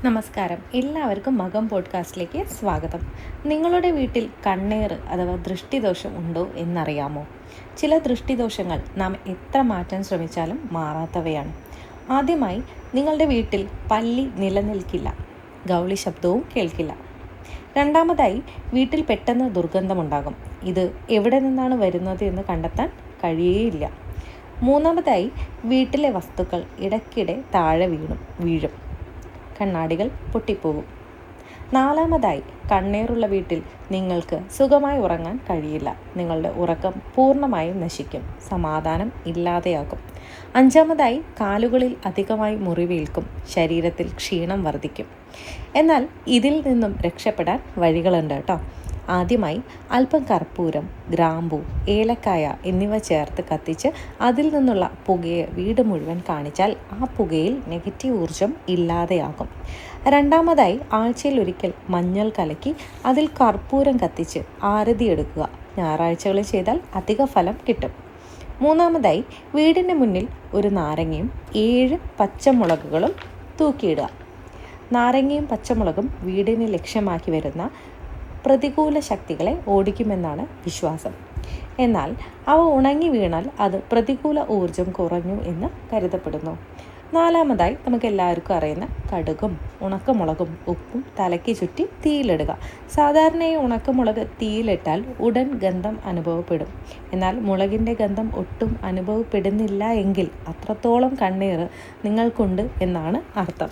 നമസ്കാരം, എല്ലാവർക്കും മകം പോഡ്കാസ്റ്റിലേക്ക് സ്വാഗതം. നിങ്ങളുടെ വീട്ടിൽ കണ്ണേറ് അഥവാ ദൃഷ്ടിദോഷം ഉണ്ടോ എന്നറിയാമോ? ചില ദൃഷ്ടിദോഷങ്ങൾ നാം എത്ര മാറ്റാൻ ശ്രമിച്ചാലും മാറാത്തവയാണ്. ആദ്യമായി, നിങ്ങളുടെ വീട്ടിൽ പല്ലി നിലനിൽക്കില്ല, ഗൗളി ശബ്ദവും കേൾക്കില്ല. രണ്ടാമതായി, വീട്ടിൽ പെട്ടെന്ന് ദുർഗന്ധമുണ്ടാകും. ഇത് എവിടെ നിന്നാണ് വരുന്നത് എന്ന് കണ്ടെത്താൻ കഴിയേയില്ല. മൂന്നാമതായി, വീട്ടിലെ വസ്തുക്കൾ ഇടയ്ക്കിടെ താഴെ വീഴും. കണ്ണാടികൾ പൊട്ടിപ്പോകും. നാലാമതായി, കണ്ണേറുള്ള വീട്ടിൽ നിങ്ങൾക്ക് സുഖമായി ഉറങ്ങാൻ കഴിയില്ല. നിങ്ങളുടെ ഉറക്കം പൂർണ്ണമായും നശിക്കും, സമാധാനം ഇല്ലാതെയാകും. അഞ്ചാമതായി, കാലുകളിൽ അധികമായി മുറിവേൽക്കും, ശരീരത്തിൽ ക്ഷീണം വർദ്ധിക്കും. എന്നാൽ ഇതിൽ നിന്നും രക്ഷപ്പെടാൻ വഴികളുണ്ട് കേട്ടോ. ആദ്യമായി, അല്പം കർപ്പൂരം, ഗ്രാമ്പൂ, ഏലക്കായ എന്നിവ ചേർത്ത് കത്തിച്ച് അതിൽ നിന്നുള്ള പുകയെ വീട് മുഴുവൻ കാണിച്ചാൽ ആ പുകയിൽ നെഗറ്റീവ് ഊർജം ഇല്ലാതെയാകും. രണ്ടാമതായി, ആഴ്ചയിൽ ഒരിക്കൽ മഞ്ഞൾ കലക്കി അതിൽ കർപ്പൂരം കത്തിച്ച് ആരതി എടുക്കുക. ഞായറാഴ്ചകളിൽ ചെയ്താൽ അധിക ഫലം കിട്ടും. മൂന്നാമതായി, വീടിൻ്റെ മുന്നിൽ ഒരു നാരങ്ങയും 7 പച്ചമുളകുകളും തൂക്കിയിടുക. നാരങ്ങയും പച്ചമുളകും വീടിനെ ലക്ഷ്യമാക്കി വരുന്ന പ്രതികൂല ശക്തികളെ ഓടിക്കുമെന്നാണ് വിശ്വാസം. എന്നാൽ അവ ഉണങ്ങി വീണാൽ അത് പ്രതികൂല ഊർജം കുറഞ്ഞു എന്ന് കരുതപ്പെടുന്നു. നാലാമതായി, നമുക്ക് എല്ലാവർക്കും അറിയുന്ന കടുകും ഉണക്കമുളകും ഉപ്പും തലയ്ക്ക് ചുറ്റി തീയിലിടുക. സാധാരണയായി ഉണക്കമുളക് തീയിലിട്ടാൽ ഉടൻ ഗന്ധം അനുഭവപ്പെടും. എന്നാൽ മുളകിൻ്റെ ഗന്ധം ഒട്ടും അനുഭവപ്പെടുന്നില്ല എങ്കിൽ അത്രത്തോളം കണ്ണീർ നിങ്ങൾക്കുണ്ട് എന്നാണ് അർത്ഥം.